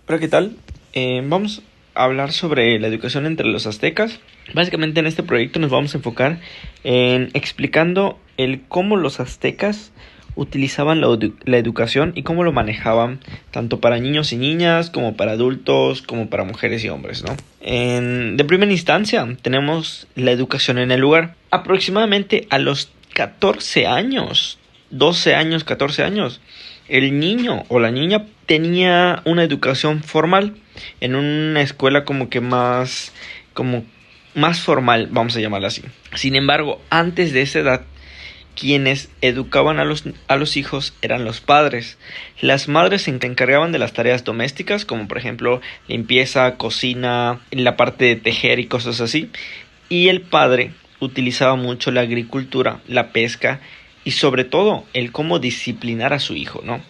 Hola, ¿qué tal? Vamos a hablar sobre la educación entre los aztecas. Básicamente en este proyecto nos vamos a enfocar en explicando el cómo los aztecas utilizaban la educación y cómo lo manejaban tanto para niños y niñas como para adultos como para mujeres y hombres, ¿no? De primera instancia tenemos la educación en el lugar. Aproximadamente a los 14 años, 12 años, 14 años, el niño o la niña tenía una educación formal en una escuela como más formal, vamos a llamarla así. Sin embargo, antes de esa edad, quienes educaban a los hijos eran los padres. Las madres se encargaban de las tareas domésticas, como por ejemplo limpieza, cocina, la parte de tejer y cosas así. Y el padre utilizaba mucho la agricultura, la pesca y sobre todo el cómo disciplinar a su hijo, ¿no?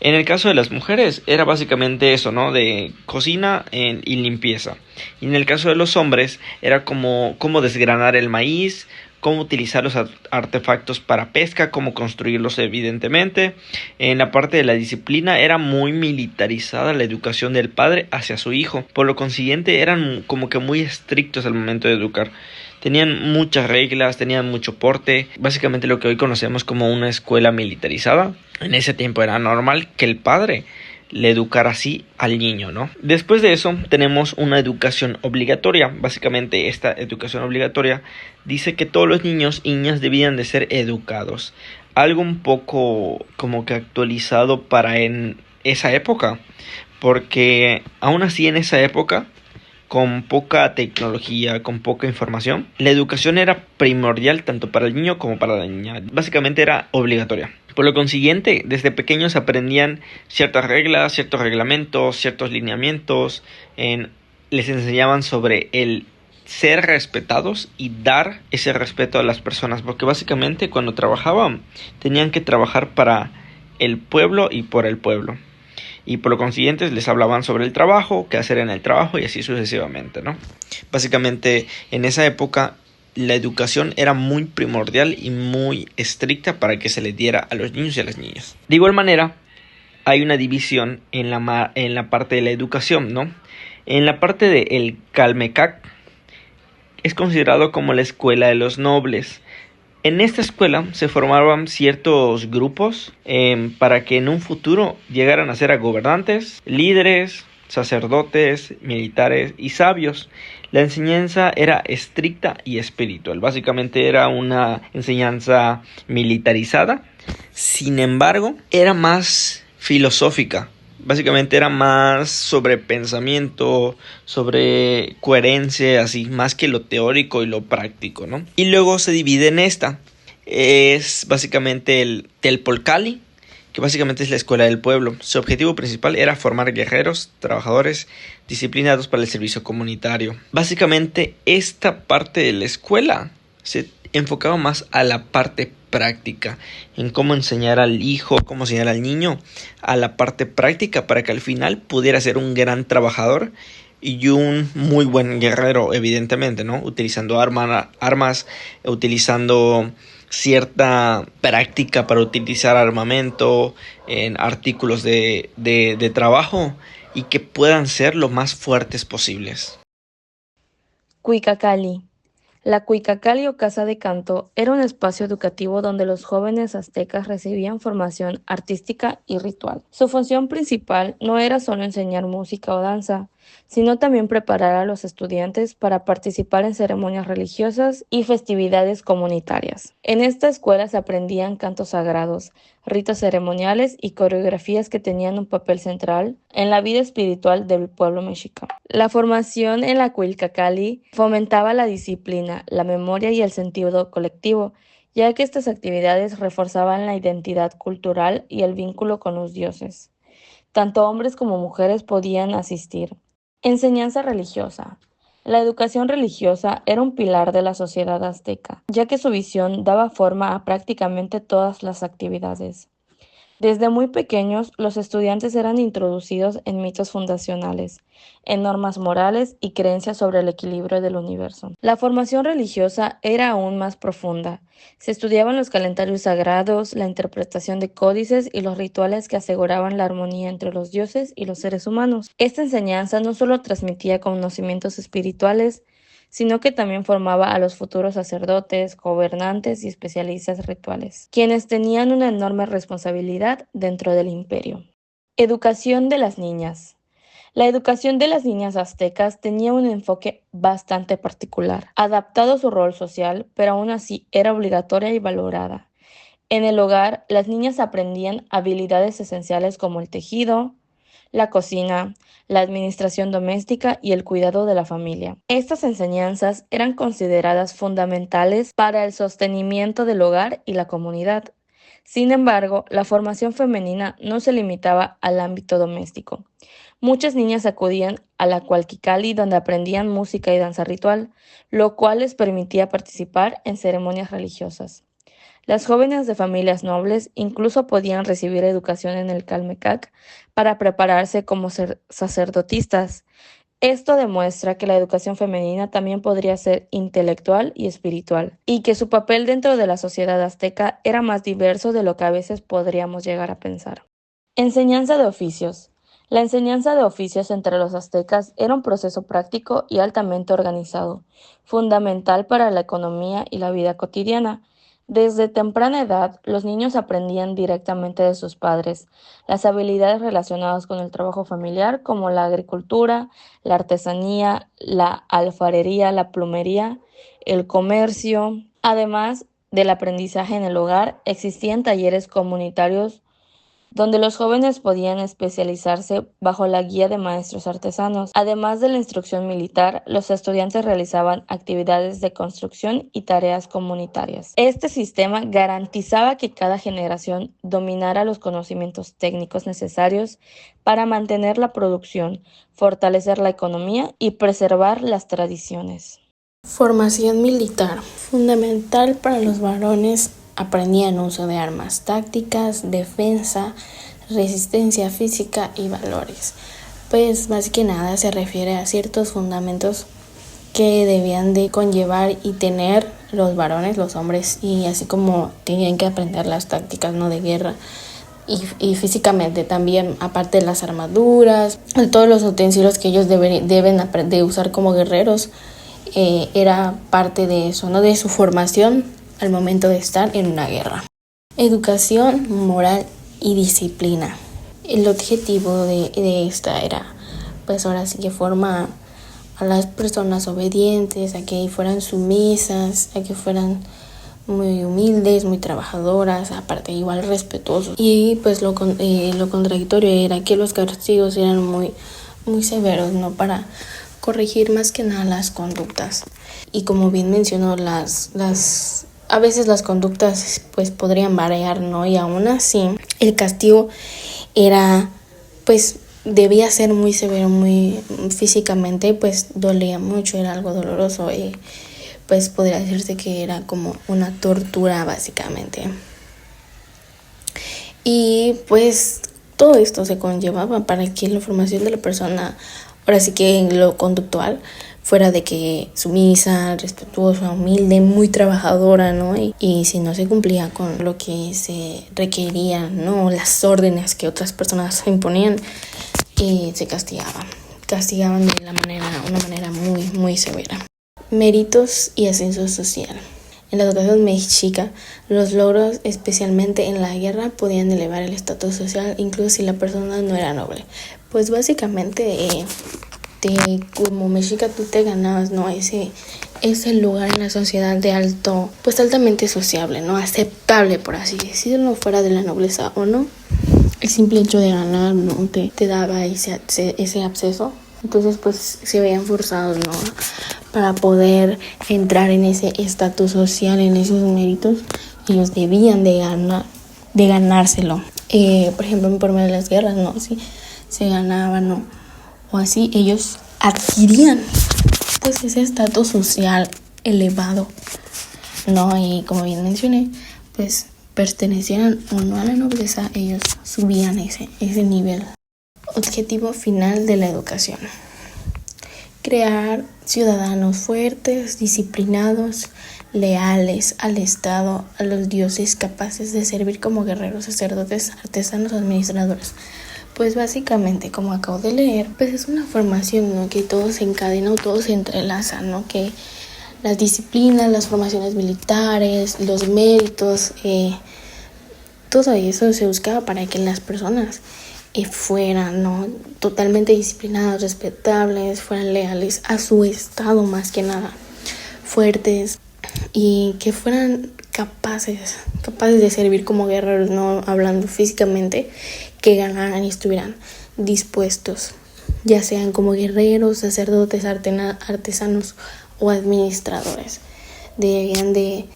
En el caso de las mujeres era básicamente eso, ¿no? De cocina y limpieza. Y en el caso de los hombres era como cómo desgranar el maíz, cómo utilizar los artefactos para pesca, cómo construirlos evidentemente. En la parte de la disciplina era muy militarizada la educación del padre hacia su hijo. Por lo consiguiente eran como que muy estrictos al momento de educar. Tenían muchas reglas, tenían mucho porte, básicamente lo que hoy conocemos como una escuela militarizada. En ese tiempo era normal que el padre le educara así al niño, ¿no? Después de eso tenemos una educación obligatoria. Básicamente esta educación obligatoria dice que todos los niños y niñas debían de ser educados. Algo un poco como que actualizado para en esa época, porque aún así en esa época con poca tecnología, con poca información, la educación era primordial tanto para el niño como para la niña. Básicamente era obligatoria. Por lo consiguiente, desde pequeños aprendían ciertas reglas, ciertos reglamentos, ciertos lineamientos, les enseñaban sobre el ser respetados y dar ese respeto a las personas, porque básicamente cuando trabajaban tenían que trabajar para el pueblo y por el pueblo y por lo consiguiente les hablaban sobre el trabajo, qué hacer en el trabajo y así sucesivamente, ¿no? Básicamente en esa época la educación era muy primordial y muy estricta para que se les diera a los niños y a las niñas. De igual manera, hay una división en la parte de la educación, ¿no? En la parte de el Calmecac es considerado como la escuela de los nobles. En esta escuela se formaban ciertos grupos para que en un futuro llegaran a ser gobernantes, líderes, sacerdotes, militares y sabios. La enseñanza era estricta y espiritual. Básicamente era una enseñanza militarizada. Sin embargo, era más filosófica. Básicamente era más sobre pensamiento, sobre coherencia, así, más que lo teórico y lo práctico, ¿no? Y luego se divide en esta. Es básicamente el Telpolcali, que básicamente es la escuela del pueblo. Su objetivo principal era formar guerreros, trabajadores, disciplinados para el servicio comunitario. Básicamente esta parte de la escuela se enfocaba más a la parte práctica, en cómo enseñar al hijo, cómo enseñar al niño a la parte práctica para que al final pudiera ser un gran trabajador y un muy buen guerrero, evidentemente, ¿no? Utilizando armas, utilizando cierta práctica para utilizar armamento en artículos de trabajo y que puedan ser lo más fuertes posibles. Cuicacali. La Cuicacali o Casa de Canto era un espacio educativo donde los jóvenes aztecas recibían formación artística y ritual. Su función principal no era solo enseñar música o danza, sino también preparar a los estudiantes para participar en ceremonias religiosas y festividades comunitarias. En esta escuela se aprendían cantos sagrados, ritos ceremoniales y coreografías que tenían un papel central en la vida espiritual del pueblo mexica. La formación en la Cuilcacali fomentaba la disciplina, la memoria y el sentido colectivo, ya que estas actividades reforzaban la identidad cultural y el vínculo con los dioses. Tanto hombres como mujeres podían asistir. Enseñanza religiosa. La educación religiosa era un pilar de la sociedad azteca, ya que su visión daba forma a prácticamente todas las actividades. Desde muy pequeños, los estudiantes eran introducidos en mitos fundacionales, en normas morales y creencias sobre el equilibrio del universo. La formación religiosa era aún más profunda. Se estudiaban los calendarios sagrados, la interpretación de códices y los rituales que aseguraban la armonía entre los dioses y los seres humanos. Esta enseñanza no solo transmitía conocimientos espirituales, sino que también formaba a los futuros sacerdotes, gobernantes y especialistas rituales, quienes tenían una enorme responsabilidad dentro del imperio. Educación de las niñas. La educación de las niñas aztecas tenía un enfoque bastante particular, adaptado a su rol social, pero aún así era obligatoria y valorada. En el hogar, las niñas aprendían habilidades esenciales como el tejido, la cocina, la administración doméstica y el cuidado de la familia. Estas enseñanzas eran consideradas fundamentales para el sostenimiento del hogar y la comunidad. Sin embargo, la formación femenina no se limitaba al ámbito doméstico. Muchas niñas acudían a la Cualquicali donde aprendían música y danza ritual, lo cual les permitía participar en ceremonias religiosas. Las jóvenes de familias nobles incluso podían recibir educación en el Calmecac para prepararse como sacerdotisas. Esto demuestra que la educación femenina también podría ser intelectual y espiritual, y que su papel dentro de la sociedad azteca era más diverso de lo que a veces podríamos llegar a pensar. Enseñanza de oficios. La enseñanza de oficios entre los aztecas era un proceso práctico y altamente organizado, fundamental para la economía y la vida cotidiana. Desde temprana edad, los niños aprendían directamente de sus padres las habilidades relacionadas con el trabajo familiar, como la agricultura, la artesanía, la alfarería, la plomería, el comercio. Además del aprendizaje en el hogar, existían talleres comunitarios donde los jóvenes podían especializarse bajo la guía de maestros artesanos. Además de la instrucción militar, los estudiantes realizaban actividades de construcción y tareas comunitarias. Este sistema garantizaba que cada generación dominara los conocimientos técnicos necesarios para mantener la producción, fortalecer la economía y preservar las tradiciones. Formación militar. Fundamental para los varones. Aprendían uso de armas tácticas, defensa, resistencia física y valores. Pues más que nada se refiere a ciertos fundamentos que debían de conllevar y tener los varones, los hombres, y así como tenían que aprender las tácticas, ¿no?, de guerra. Y físicamente también, aparte de las armaduras, todos los utensilios que ellos deben de usar como guerreros, era parte de eso, ¿no?, de su formación al momento de estar en una guerra. Educación, moral y disciplina. El objetivo de esta era, pues ahora sí que forma a las personas obedientes, a que fueran sumisas, a que fueran muy humildes, muy trabajadoras, aparte igual respetuosos. Y pues lo contradictorio era que los castigos eran muy, muy severos, ¿no?, para corregir más que nada las conductas. Y como bien mencionó, a veces las conductas pues podrían variar, ¿no? Y aún así el castigo era, pues debía ser muy severo, muy físicamente, pues dolía mucho, era algo doloroso y pues podría decirse que era como una tortura básicamente. Y pues todo esto se conllevaba para que la formación de la persona, ahora sí que en lo conductual, fuera de que sumisa, respetuosa, humilde, muy trabajadora, ¿no? Y si no se cumplía con lo que se requería, ¿no?, las órdenes que otras personas imponían, se castigaban de una manera muy, muy severa. Méritos y ascenso social. En la educación mexica, los logros, especialmente en la guerra, podían elevar el estatus social, incluso si la persona no era noble. Pues básicamente como mexica tú te ganabas, ¿no?, ese lugar en la sociedad de altamente sociable, ¿no?, aceptable, por así decirlo, fuera de la nobleza o no. El simple hecho de ganar, ¿no?, te daba ese acceso. Entonces pues se veían forzados, ¿no?, para poder entrar en ese estatus social, en esos méritos. Ellos debían de ganárselo. Por ejemplo, por medio de las guerras, ¿no?, si se ganaban, ¿no?, o así, ellos adquirían pues ese estatus social elevado, ¿no? Y como bien mencioné, pues pertenecieran o no a la nobleza, ellos subían ese nivel. Objetivo final de la educación: crear ciudadanos fuertes, disciplinados, leales al Estado, a los dioses, capaces de servir como guerreros, sacerdotes, artesanos, administradores. Pues básicamente, como acabo de leer, pues es una formación, ¿no?, que todo se encadena, todo se entrelaza, ¿no?, que las disciplinas, las formaciones militares, los méritos, todo eso se buscaba para que las personas fueran, ¿no?, totalmente disciplinadas, respetables, fueran leales a su estado, más que nada, fuertes, y que fueran capaces de servir como guerreros, no hablando físicamente, que ganaran y estuvieran dispuestos, ya sean como guerreros, sacerdotes, artesanos o administradores. Debían de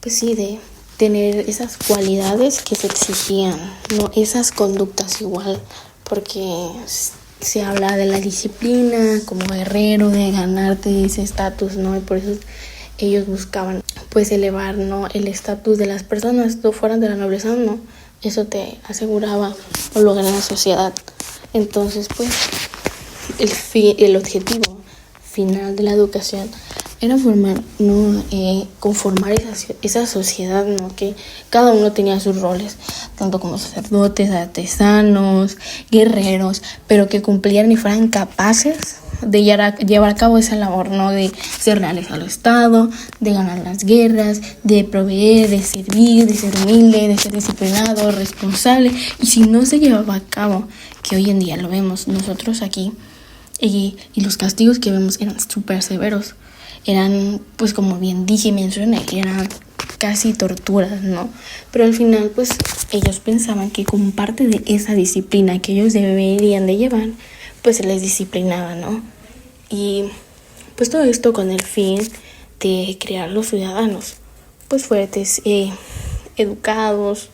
tener esas cualidades que se exigían, no esas conductas igual, porque se habla de la disciplina como guerrero, de ganarte ese estatus, ¿no? Y por eso ellos buscaban pues elevar, ¿no?, el estatus de las personas, no fueran de la nobleza, ¿no? Eso te aseguraba un lugar en la sociedad. Entonces, pues, el objetivo final de la educación era formar, ¿no?, conformar esa sociedad, ¿no?, que cada uno tenía sus roles, tanto como sacerdotes, artesanos, guerreros, pero que cumplieran y fueran capaces de llevar a cabo esa labor, ¿no?, de ser leales al Estado, de ganar las guerras, de proveer, de servir, de ser humilde, de ser disciplinado, responsable. Y si no se llevaba a cabo, que hoy en día lo vemos nosotros aquí, y los castigos que vemos eran súper severos, eran, pues como bien dije, mencioné, eran casi torturas, ¿no? Pero al final, pues ellos pensaban que como parte de esa disciplina que ellos deberían de llevar, pues se les disciplinaba, ¿no? Y pues todo esto con el fin de crear los ciudadanos pues fuertes, educados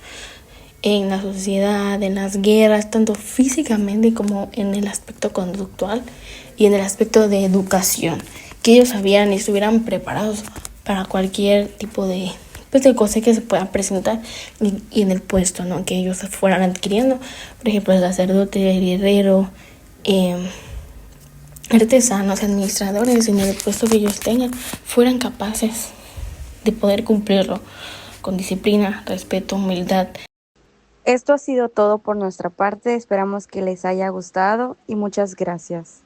en la sociedad, en las guerras, tanto físicamente como en el aspecto conductual y en el aspecto de educación, que ellos sabían y estuvieran preparados para cualquier tipo de cosa que se pueda presentar y en el puesto, ¿no?, que ellos fueran adquiriendo. Por ejemplo, el sacerdote, el guerrero, artesanos, administradores, en el puesto que ellos tengan, fueran capaces de poder cumplirlo con disciplina, respeto, humildad. Esto ha sido todo por nuestra parte, esperamos que les haya gustado y muchas gracias.